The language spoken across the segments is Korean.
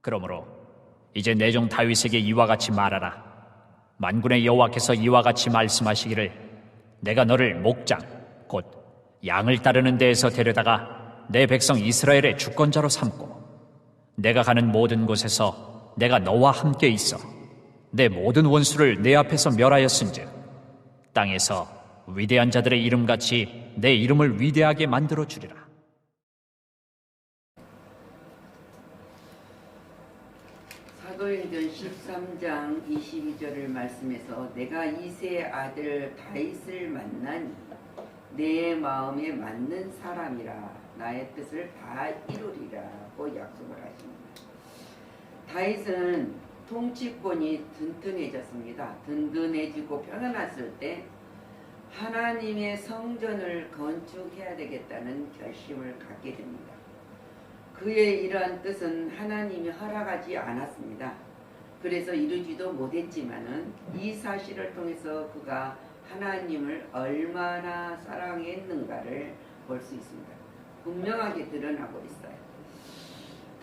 그러므로 이제 내 종 다윗에게 이와 같이 말하라. 만군의 여호와께서 이와 같이 말씀하시기를 내가 너를 목장 곧 양을 따르는 데에서 데려다가 내 백성 이스라엘의 주권자로 삼고 내가 가는 모든 곳에서 내가 너와 함께 있어 내 모든 원수를 내 앞에서 멸하였은즉 땅에서 위대한 자들의 이름같이 내 이름을 위대하게 만들어 주리라. 사도행전 13장 22절을 말씀해서 내가 이새의 아들 다윗을 만나니 내 마음에 맞는 사람이라 나의 뜻을 다 이루리라고 약속을 하십니다. 다윗은 통치권이 든든해졌습니다. 든든해지고 평안했을 때 하나님의 성전을 건축해야 되겠다는 결심을 갖게 됩니다. 그의 이러한 뜻은 하나님이 허락하지 않았습니다. 그래서 이루지도 못했지만은 이 사실을 통해서 그가 하나님을 얼마나 사랑했는가를 볼 수 있습니다. 분명하게 드러나고 있어요.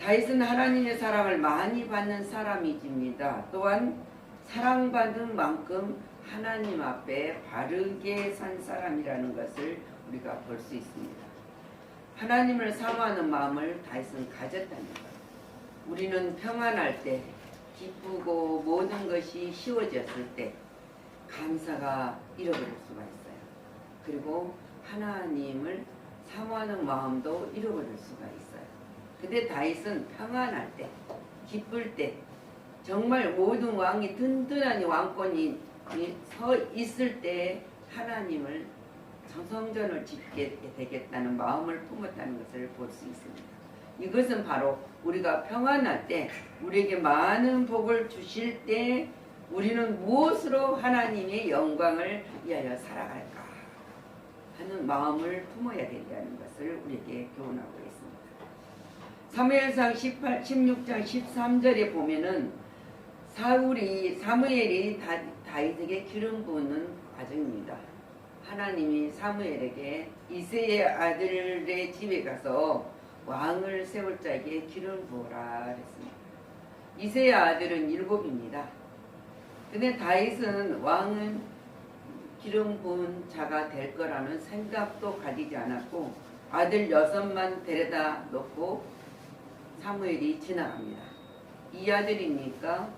다윗은 하나님의 사랑을 많이 받는 사람이집니다. 또한 사랑받은 만큼 하나님 앞에 바르게 산 사람이라는 것을 우리가 볼 수 있습니다. 하나님을 사모하는 마음을 다윗은 가졌다는 것. 우리는 평안할 때, 기쁘고 모든 것이 쉬워졌을 때 감사가 잃어버릴 수가 있어요. 그리고 하나님을 사모하는 마음도 잃어버릴 수가 있어요. 근데 다윗은 평안할 때, 기쁠 때, 정말 모든 왕이 든든한 왕권이 서 있을 때 하나님을 성전을 짓게 되겠다는 마음을 품었다는 것을 볼 수 있습니다. 이것은 바로 우리가 평안할 때, 우리에게 많은 복을 주실 때 우리는 무엇으로 하나님의 영광을 위하여 살아갈까 하는 마음을 품어야 된다는 것을 우리에게 교훈하고 있습니다. 사무엘상 16장 13절에 보면은 사무엘이 다윗에게 기름 부는 과정입니다. 하나님이 사무엘에게 이새의 아들의 집에 가서 왕을 세울 자에게 기름 부어라 그랬습니다. 이새의 아들은 7입니다. 근데 다윗은 왕은 기름 부은 자가 될 거라는 생각도 가지지 않았고 아들 6만 데려다 놓고 사무엘이 지나갑니다. 이 아들입니까?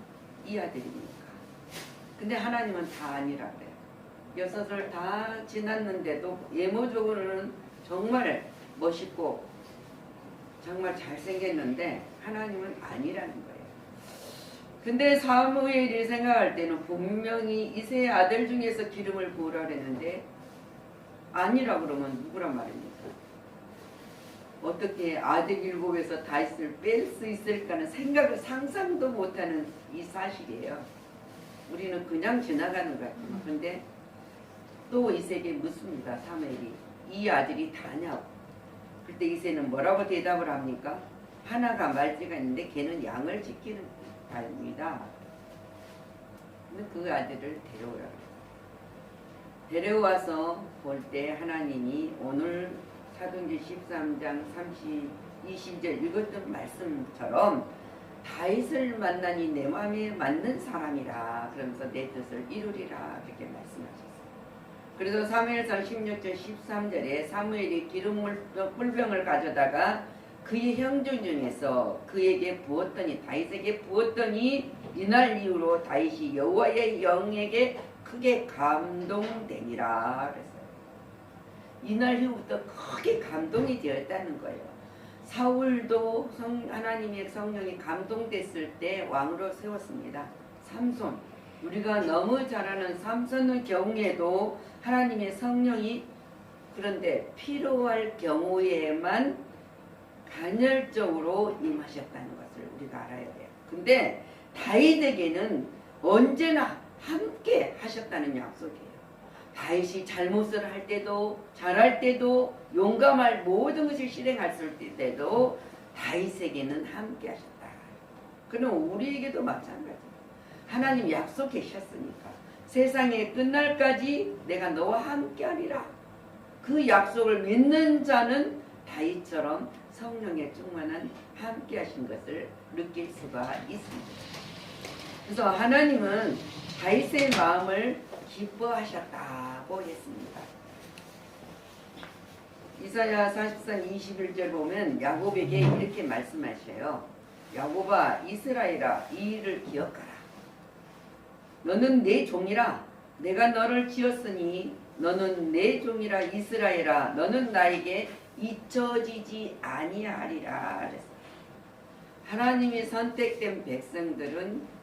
이 아들입니까? 근데 하나님은 다 아니라 그래요. 6을 다 지났는데도 외모적으로는 정말 멋있고 정말 잘생겼는데 하나님은 아니라는 거예요. 근데 사무엘이 생각할 때는 분명히 이새의 아들 중에서 기름을 부으라 그랬는데 아니라 그러면 누구란 말입니까? 어떻게 아들 7에서 다윗을 뺄 수 있을까는 생각을 상상도 못하는 이 사실이에요. 우리는 그냥 지나가는 것 같아요. 근데 또 이새에게 묻습니다. 사무엘이 이 아들이 다냐고. 그때 이새는 뭐라고 대답을 합니까? 하나가 말지가 있는데 걔는 양을 지키는 아입니다. 근데 그 아들을 데려오라. 데려와서 볼 때 하나님이 오늘 사도행전 13장 20절 읽었던 말씀처럼 다윗을 만나니 내 마음에 맞는 사람이라 그러면서 내 뜻을 이루리라 그렇게 말씀하셨어요. 그래서 사무엘상 16절 13절에 사무엘이 꿀병을 가져다가 그의 형제 중에서 그에게 부었더니 다윗에게 부었더니 이날 이후로 다윗이 여호와의 영에게 크게 감동되니라 그랬어요. 이날 이후부터 크게 감동이 되었다는 거예요. 사울도 하나님의 성령이 감동됐을 때 왕으로 세웠습니다. 삼손, 우리가 너무 잘 아는 삼손의 경우에도 하나님의 성령이 그런데 필요할 경우에만 간헐적으로 임하셨다는 것을 우리가 알아야 돼요. 근데 다윗에게는 언제나 함께 하셨다는 약속이에요. 다윗이 잘못을 할 때도 잘할 때도 용감할 모든 것을 실행했을 때도 다윗에게는 함께 하셨다. 그럼 우리에게도 마찬가지예요. 하나님 약속하셨으니까 세상의 끝날까지 내가 너와 함께 하리라. 그 약속을 믿는 자는 다윗처럼 성령의 충만한 함께 하신 것을 느낄 수가 있습니다. 그래서 하나님은 다윗의 마음을 기뻐하셨다고 했습니다. 이사야 44장 21절 보면 야곱에게 이렇게 말씀하셔요. 야곱아, 이스라엘아, 이 일을 기억하라. 너는 내 종이라. 내가 너를 지었으니 너는 내 종이라. 이스라엘아, 너는 나에게 잊혀지지 아니하리라. 그랬어요. 하나님이 선택된 백성들은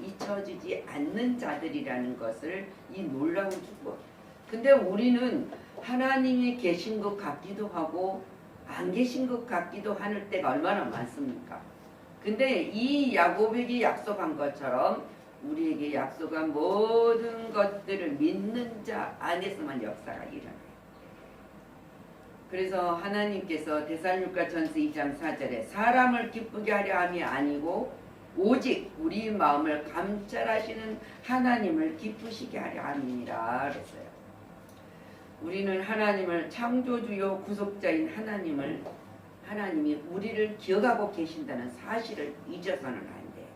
잊혀지지 않는 자들이라는 것을 이 놀라운 축복. 근데 우리는 하나님이 계신 것 같기도 하고 안 계신 것 같기도 할 때가 얼마나 많습니까? 근데 이 야곱에게 약속한 것처럼 우리에게 약속한 모든 것들을 믿는 자 안에서만 역사가 일어나요. 그래서 하나님께서 데살로니가전서 2장 4절에 사람을 기쁘게 하려 함이 아니고 오직 우리 마음을 감찰하시는 하나님을 기쁘시게 하려 함이니라 그랬어요. 우리는 하나님을 창조주요 구속자인 하나님이 우리를 기억하고 계신다는 사실을 잊어서는 안 돼요.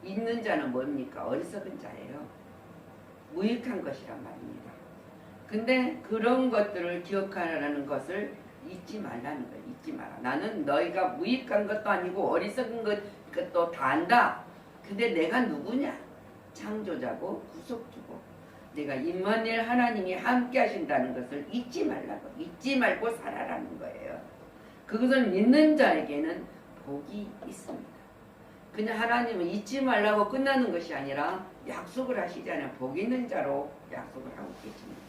잊는 자는 뭡니까? 어리석은 자예요. 무익한 것이란 말입니다. 근데 그런 것들을 기억하라는 것을 잊지 말라는 거예요. 잊지 마라. 나는 너희가 무익한 것도 아니고 어리석은 것도 다 안다. 근데 내가 누구냐? 창조자고 구속주고 내가 임마누엘 하나님이 함께 하신다는 것을 잊지 말라고, 잊지 말고 살아라는 거예요. 그것을 믿는 자에게는 복이 있습니다. 그냥 하나님은 잊지 말라고 끝나는 것이 아니라 약속을 하시잖아요. 복 있는 자로 약속을 하고 계십니다.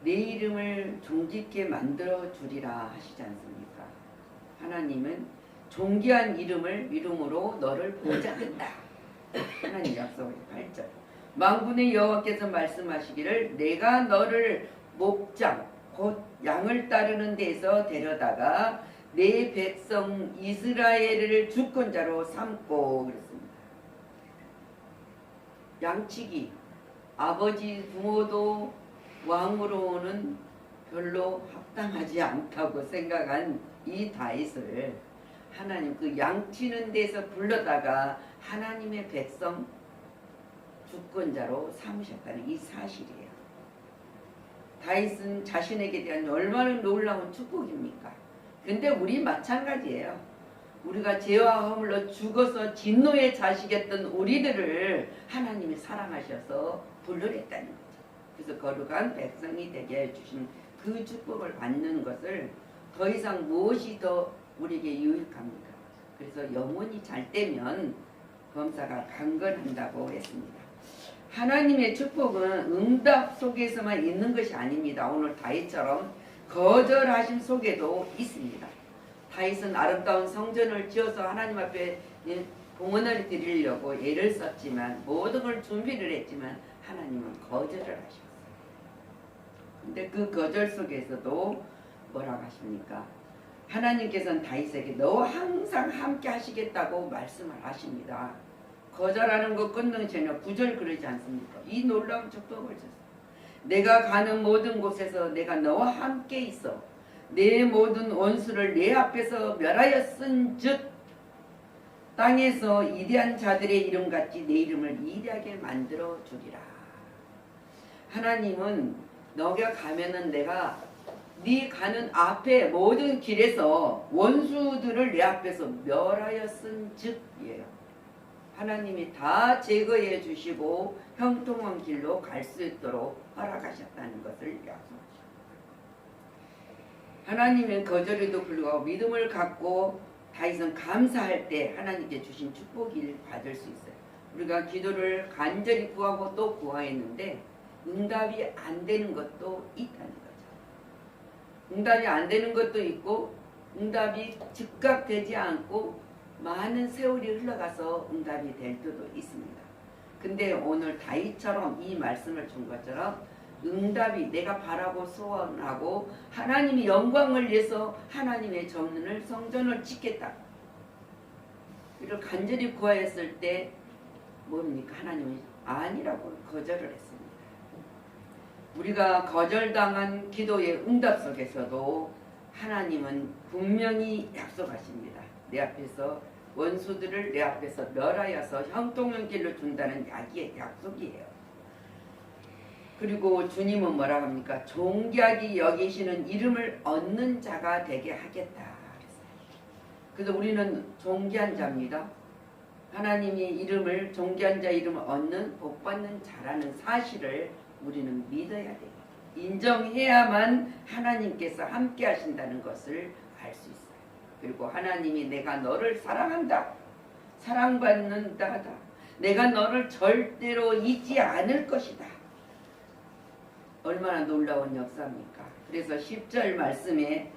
내 이름을 존귀케 만들어 주리라 하시지 않습니까? 하나님은 존귀한 이름으로 너를 보장한다. 하나님 약속을 8절. 만군의 여호와께서 말씀하시기를 내가 너를 목장 곧 양을 따르는 데서 데려다가 내 백성 이스라엘을 주권자로 삼고 그랬습니다. 양치기 아버지 부모도 왕으로는 별로 합당하지 않다고 생각한 이 다윗을 하나님 그 양치는 데서 불러다가 하나님의 백성 주권자로 삼으셨다는 이 사실이에요. 다윗은 자신에게 대한 얼마나 놀라운 축복입니까? 근데 우리 마찬가지예요. 우리가 죄와 허물로 죽어서 진노의 자식이었던 우리들을 하나님이 사랑하셔서 불러냈다는 거죠. 그래서 거룩한 백성이 되게 해주신 그 축복을 받는 것을 더 이상 무엇이 더 우리에게 유익합니까? 그래서 영혼이 잘 되면 범사가 강건한다고 했습니다. 하나님의 축복은 응답 속에서만 있는 것이 아닙니다. 오늘 다윗처럼 거절하심 속에도 있습니다. 다윗은 아름다운 성전을 지어서 하나님 앞에 봉헌을 드리려고 애를 썼지만 모든 걸 준비를 했지만 하나님은 거절을 하셨어요. 근데 그 거절 속에서도 뭐라고 하십니까? 하나님께서는 다윗에게 너 항상 함께 하시겠다고 말씀을 하십니다. 거절하는 것 끊는 전혀 9절 그러지 않습니까? 이 놀라운 축복을 줬어요. 내가 가는 모든 곳에서 내가 너와 함께 있어 내 모든 원수를 내 앞에서 멸하였은즉 땅에서 이대한 자들의 이름같이 내 이름을 이대하게 만들어 주리라. 하나님은 너가 가면은 내가 네 가는 앞에 모든 길에서 원수들을 내 앞에서 멸하였은즉이에요. 하나님이 다 제거해 주시고 형통한 길로 갈 수 있도록 허락하셨다는 것을 약속하십니다. 하나님은 거절에도 불구하고 믿음을 갖고 다윗은 감사할 때 하나님께 주신 축복을 받을 수 있어요. 우리가 기도를 간절히 구하고 또 구하였는데 응답이 안 되는 것도 있다는 거죠. 응답이 안 되는 것도 있고 응답이 즉각 되지 않고 많은 세월이 흘러가서 응답이 될 때도 있습니다. 근데 오늘 다윗처럼 이 말씀을 준 것처럼 응답이 내가 바라고 소원하고 하나님이 영광을 위해서 하나님의 정문을 성전을 짓겠다. 이를 간절히 구하였을 때 뭡니까? 하나님이 아니라고 거절을 했습니다. 우리가 거절당한 기도의 응답 속에서도 하나님은 분명히 약속하십니다. 내 앞에서 원수들을 내 앞에서 멸하여서 형통한 길로 준다는 약속이에요. 그리고 주님은 뭐라고 합니까? 존귀하게 여기시는 이름을 얻는 자가 되게 하겠다. 그래서 우리는 존귀한 자입니다. 하나님의 이름을, 존귀한 자 이름을 얻는 복받는 자라는 사실을 우리는 믿어야 돼요. 인정해야만 하나님께서 함께 하신다는 것을 알 수 있어요. 그리고 하나님이 내가 너를 사랑한다, 사랑받는다 하다, 내가 너를 절대로 잊지 않을 것이다. 얼마나 놀라운 역사입니까? 그래서 10절 말씀에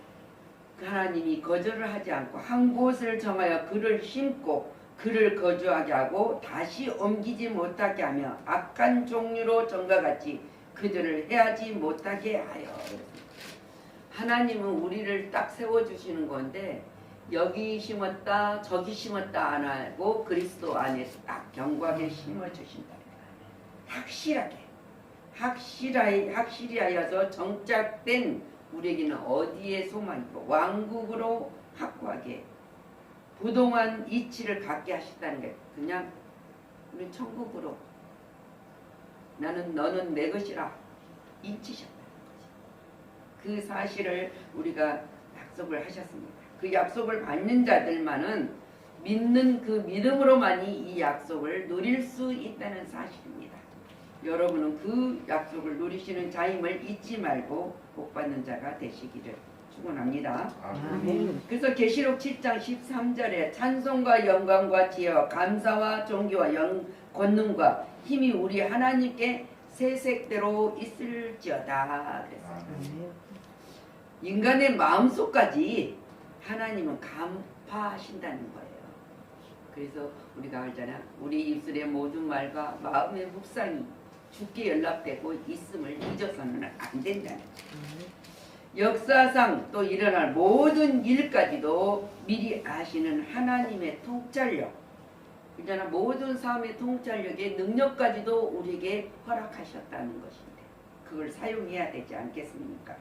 하나님이 거절을 하지 않고 한 곳을 정하여 그를 심고 그를 거주하게 하고 다시 옮기지 못하게 하며 악한 종류로 전과 같이 그들을 해하지 못하게 하여. 하나님은 우리를 딱 세워주시는 건데 여기 심었다 저기 심었다 안 하고 그리스도 안에 딱 견고하게 심어주신다. 확실히 하여서 정착된 우리에게는 어디에 소망이고 왕국으로 확고하게 부동한 이치를 갖게 하셨다는 게 그냥 우리 천국으로 너는 내 것이라 인치셨다는 거지. 그 사실을 우리가 약속을 하셨습니다. 그 약속을 받는 자들만은 믿는 그 믿음으로만이 이 약속을 누릴 수 있다는 사실입니다. 여러분은 그 약속을 누리시는 자임을 잊지 말고 복받는 자가 되시기를 축원합니다. 아멘. 그래서 계시록 7장 13절에 찬송과 영광과 지혜와 감사와 존귀와 권능과 힘이 우리 하나님께 세색대로 있을지어다 그랬어요. 인간의 마음속까지 하나님은 간파하신다는 거예요. 그래서 우리가 알잖아. 우리 입술의 모든 말과 마음의 묵상이 주께 연락되고 있음을 잊어서는 안 된다는 거예요. 역사상 또 일어날 모든 일까지도 미리 아시는 하나님의 통찰력, 그러나 모든 삶의 통찰력의 능력까지도 우리에게 허락하셨다는 것인데 그걸 사용해야 되지 않겠습니까?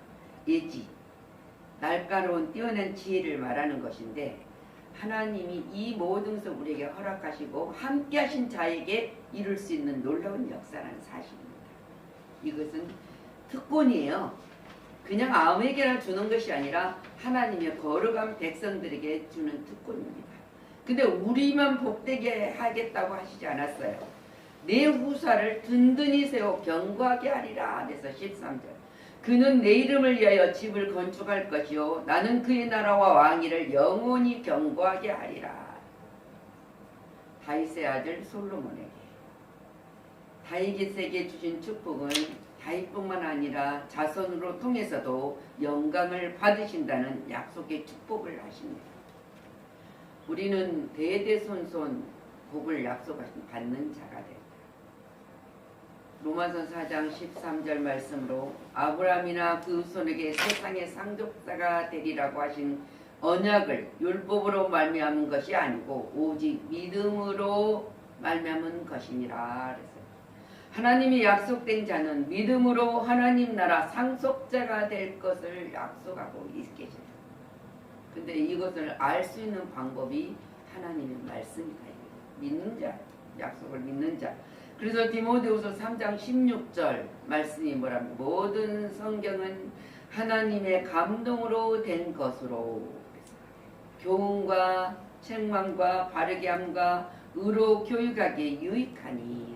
예지, 날카로운 뛰어난 지혜를 말하는 것인데 하나님이 이 모든 것을 우리에게 허락하시고 함께 하신 자에게 이룰 수 있는 놀라운 역사라는 사실입니다. 이것은 특권이에요. 그냥 아무에게나 주는 것이 아니라 하나님의 거룩한 백성들에게 주는 특권입니다. 근데 우리만 복되게 하겠다고 하시지 않았어요. 내 후사를 든든히 세워 견고하게 하리라. 그래서 13절. 그는 내 이름을 위하여 집을 건축할 것이요 나는 그의 나라와 왕위를 영원히 견고하게 하리라. 다윗의 아들 솔로몬에게 다윗에게 주신 축복은 다윗뿐만 아니라 자손으로 통해서도 영광을 받으신다는 약속의 축복을 하십니다. 우리는 대대손손 복을 받는 자가 됩니다. 로마서 4장 13절 말씀으로 아브라함이나 그 손에게 세상의 상속자가 되리라고 하신 언약을 율법으로 말미암은 것이 아니고 오직 믿음으로 말미암은 것이니라. 그래서 하나님이 약속된 자는 믿음으로 하나님 나라 상속자가 될 것을 약속하고 계십니다. 근데 이것을 알 수 있는 방법이 하나님의 말씀이다. 믿는 자, 약속을 믿는 자. 그래서 디모데후서 3장 16절 말씀이 뭐랍니까? 모든 성경은 하나님의 감동으로 된 것으로 교훈과 책망과 바르게 함과 의로 교육하기에 유익하니.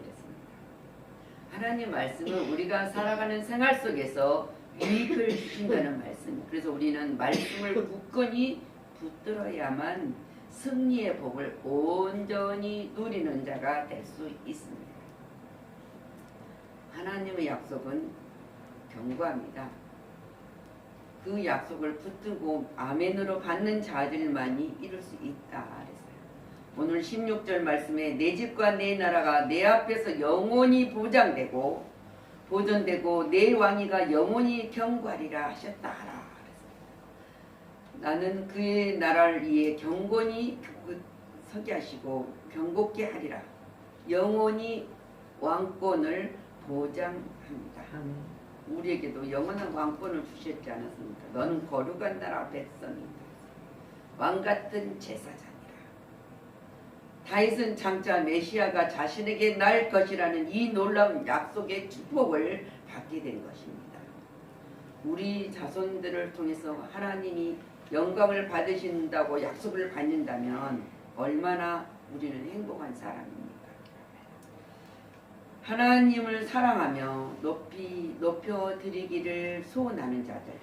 하나님 말씀은 우리가 살아가는 생활 속에서 유익을 주신다는 말씀. 그래서 우리는 말씀을 굳건히 붙들어야만 승리의 복을 온전히 누리는 자가 될 수 있습니다. 하나님의 약속은 견고합니다. 그 약속을 붙들고 아멘으로 받는 자들만이 이룰 수 있다. 오늘 16절 말씀에 내 집과 내 나라가 내 앞에서 영원히 보장되고 보존되고 내 왕위가 영원히 견고하리라 하셨다. 나는 그의 나라를 위해 경건히 서게 하시고 견고케 하리라. 영원히 왕권을 보장합니다. 우리에게도 영원한 왕권을 주셨지 않았습니까? 너는 거룩한 나라 백성이다. 왕같은 제사장이라. 다윗은 장차 메시아가 자신에게 날 것이라는 이 놀라운 약속의 축복을 받게 된 것입니다. 우리 자손들을 통해서 하나님이 영광을 받으신다고 약속을 받는다면 얼마나 우리는 행복한 사람입니까? 하나님을 사랑하며 높여드리기를 소원하는 자들.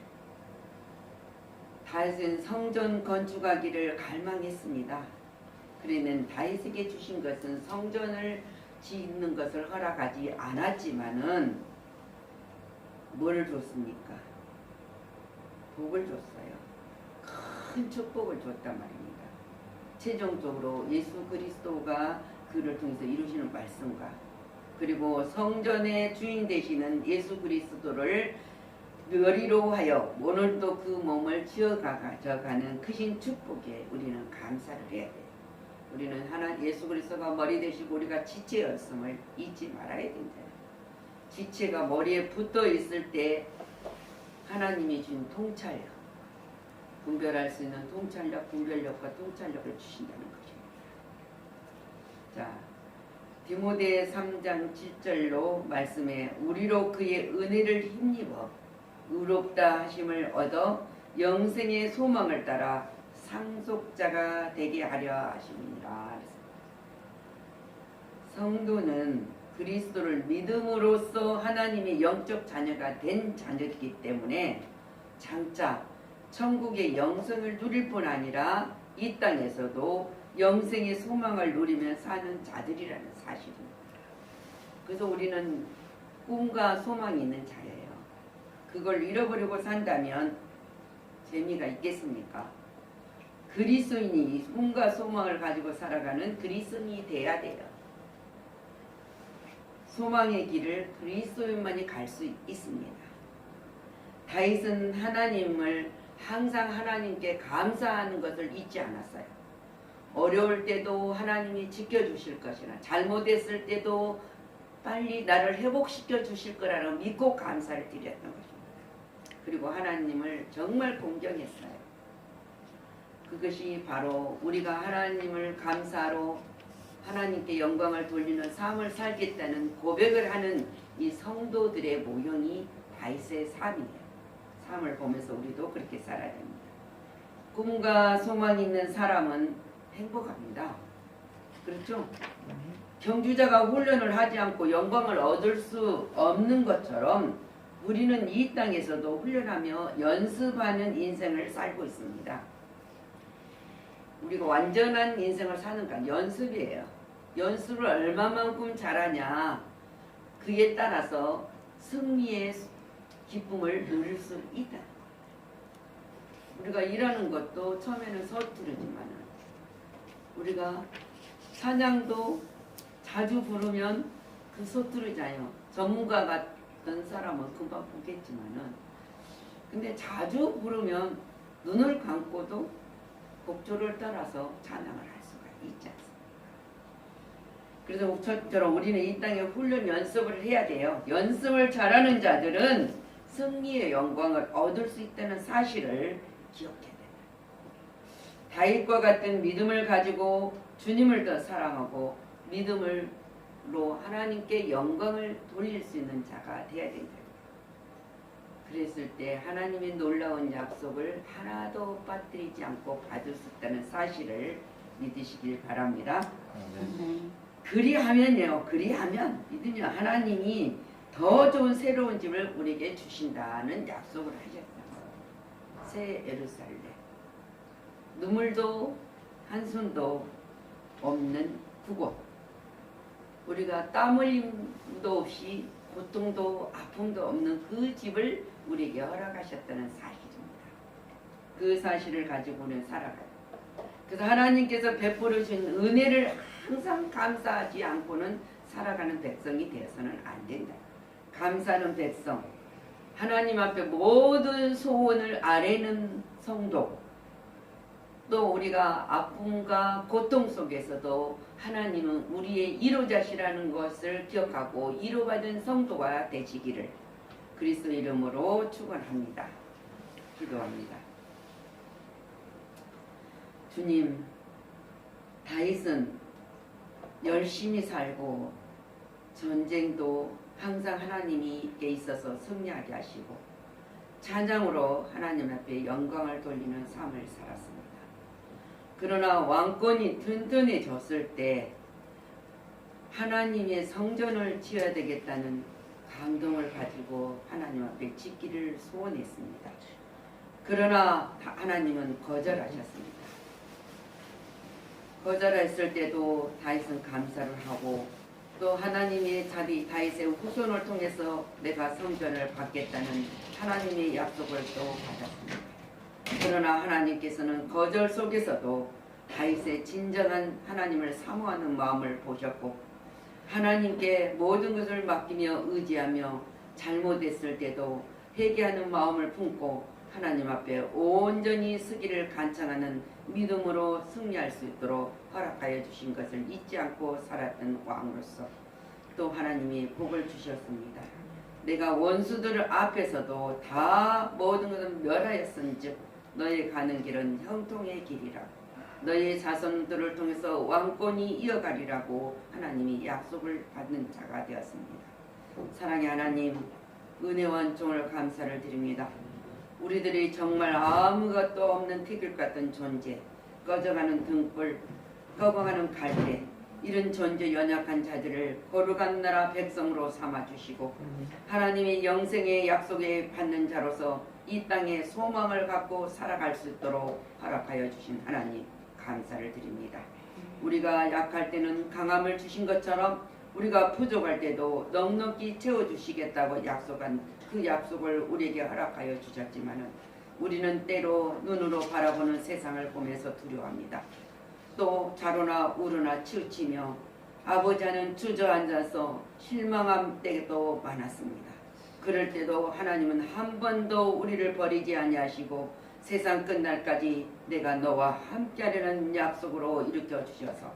다윗은 성전 건축하기를 갈망했습니다. 그러는 다윗에게 주신 것은 성전을 짓는 것을 허락하지 않았지만은 뭐를 줬습니까? 복을 줬어요. 큰 축복을 줬단 말입니다. 최종적으로 예수 그리스도가 그를 통해서 이루시는 말씀과 그리고 성전의 주인 되시는 예수 그리스도를 머리로 하여 오늘도 그 몸을 지어가는 크신 축복에 우리는 감사를 해야 돼요. 우리는 예수 그리스도가 머리 되시고 우리가 지체였음을 잊지 말아야 된다. 지체가 머리에 붙어 있을 때 하나님이 준 통찰력, 분별할 수 있는 통찰력, 분별력과 통찰력을 주신다는 것입니다. 자, 디모데 3장 7절로 말씀에 우리로 그의 은혜를 힘입어 의롭다 하심을 얻어 영생의 소망을 따라 상속자가 되게 하려 하심이니라. 성도는 그리스도를 믿음으로써 하나님의 영적 자녀가 된 자녀이기 때문에 장차 천국의 영생을 누릴 뿐 아니라 이 땅에서도 영생의 소망을 누리며 사는 자들이라는 사실입니다. 그래서 우리는 꿈과 소망이 있는 자예요. 그걸 잃어버리고 산다면 재미가 있겠습니까? 그리스도인이 꿈과 소망을 가지고 살아가는 그리스도인이 돼야 돼요. 소망의 길을 그리스도인만이 갈 수 있습니다. 다윗은 하나님을 항상 하나님께 감사하는 것을 잊지 않았어요. 어려울 때도 하나님이 지켜주실 것이나 잘못했을 때도 빨리 나를 회복시켜 주실 거라는 믿고 감사를 드렸던 것입니다. 그리고 하나님을 정말 공경했어요. 그것이 바로 우리가 하나님을 감사로 하나님께 영광을 돌리는 삶을 살겠다는 고백을 하는 이 성도들의 모형이 다윗의 삶이에요. 삶을 보면서 우리도 그렇게 살아야 됩니다. 꿈과 소망이 있는 사람은 행복합니다. 그렇죠? 경주자가 훈련을 하지 않고 영광을 얻을 수 없는 것처럼 우리는 이 땅에서도 훈련하며 연습하는 인생을 살고 있습니다. 우리가 완전한 인생을 사는 건 연습이에요. 연습을 얼마만큼 잘하냐 그에 따라서 승리의 기쁨을 누릴 수 있다. 우리가 일하는 것도 처음에는 서투르지만 우리가 찬양도 자주 부르면 그 서투르잖아요. 전문가 같은 사람은 금방 보겠지만은 근데 자주 부르면 눈을 감고도 곡조를 따라서 찬양을 할 수가 있지 않습니까? 그래서 목처럼 우리는 이 땅에 훈련 연습을 해야 돼요. 연습을 잘하는 자들은 승리의 영광을 얻을 수 있다는 사실을 기억해야 됩니다. 다윗과 같은 믿음을 가지고 주님을 더 사랑하고 믿음으로 하나님께 영광을 돌릴 수 있는 자가 되어야 된다. 그랬을 때 하나님의 놀라운 약속을 하나도 빠뜨리지 않고 받을 수 있다는 사실을 믿으시길 바랍니다. 그리하면요, 믿으면 하나님이 더 좋은 새로운 집을 우리에게 주신다는 약속을 하셨다. 새 예루살렘, 눈물도 한숨도 없는 그곳, 우리가 땀 흘림도 없이 고통도 아픔도 없는 그 집을 우리에게 허락하셨다는 사실입니다. 그 사실을 가지고 우리는 살아가요. 그래서 하나님께서 베풀어 주신 은혜를 항상 감사하지 않고는 살아가는 백성이 되어서는 안 된다. 감사하는 백성, 하나님 앞에 모든 소원을 아뢰는 성도, 또 우리가 아픔과 고통 속에서도 하나님은 우리의 이로자시라는 것을 기억하고 이로받은 성도가 되시기를 그리스도 이름으로 축원합니다. 기도합니다. 주님, 다윗은 열심히 살고 전쟁도 항상 하나님께 있어서 승리하게 하시고 찬양으로 하나님 앞에 영광을 돌리는 삶을 살았습니다. 그러나 왕권이 튼튼해졌을 때 하나님의 성전을 지어야 되겠다는 감동을 가지고 하나님 앞에 짓기를 소원했습니다. 그러나 하나님은 거절하셨습니다. 거절했을 때도 다윗은 감사를 하고 또 하나님의 자기 다윗의 후손을 통해서 내가 성전을 받겠다는 하나님의 약속을 또 받았습니다. 그러나 하나님께서는 거절 속에서도 다윗의 진정한 하나님을 사모하는 마음을 보셨고 하나님께 모든 것을 맡기며 의지하며 잘못했을 때도 회개하는 마음을 품고 하나님 앞에 온전히 서기를 간청하는 믿음으로 승리할 수 있도록 허락하여 주신 것을 잊지 않고 살았던 왕으로서 또 하나님이 복을 주셨습니다. 내가 원수들 앞에서도 다 모든 것을 멸하였은즉 너의 가는 길은 형통의 길이라 너의 자손들을 통해서 왕권이 이어가리라고 하나님이 약속을 받는 자가 되었습니다. 사랑의 하나님, 은혜와 종을 감사를 드립니다. 우리들이 정말 아무것도 없는 태길 같은 존재, 꺼져가는 등불, 꺼져가는 갈대, 이런 존재 연약한 자들을 거룩한 나라 백성으로 삼아주시고 하나님의 영생의 약속에 받는 자로서 이 땅에 소망을 갖고 살아갈 수 있도록 허락하여 주신 하나님 감사를 드립니다. 우리가 약할 때는 강함을 주신 것처럼 우리가 부족할 때도 넉넉히 채워주시겠다고 약속한 그 약속을 우리에게 허락하여 주셨지만 우리는 때로 눈으로 바라보는 세상을 보면서 두려워합니다. 또 좌로나 우로나 치우치며 아버지는 주저앉아서 실망한 때도 많았습니다. 그럴 때도 하나님은 한 번도 우리를 버리지 아니하시고 세상 끝날까지 내가 너와 함께하려는 약속으로 일으켜 주셔서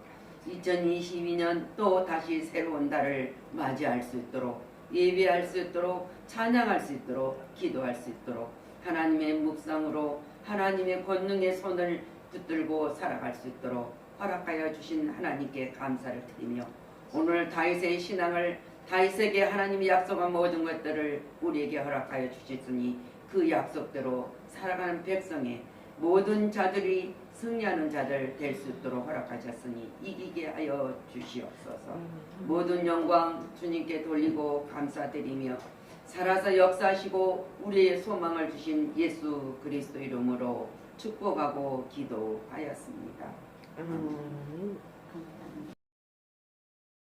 2022년 또 다시 새로운 달을 맞이할 수 있도록 예배할 수 있도록 찬양할 수 있도록 기도할 수 있도록 하나님의 묵상으로 하나님의 권능의 손을 붙들고 살아갈 수 있도록 허락하여 주신 하나님께 감사를 드리며 오늘 다윗의 신앙을 다윗에게 하나님이 약속한 모든 것들을 우리에게 허락하여 주셨으니 그 약속대로 살아가는 백성의 모든 자들이 승리하는 자들 될 수 있도록 허락하셨으니 이기게 하여 주시옵소서. 모든 영광 주님께 돌리고 감사드리며 살아서 역사하시고 우리의 소망을 주신 예수 그리스도 이름으로 축복하고 기도하였습니다.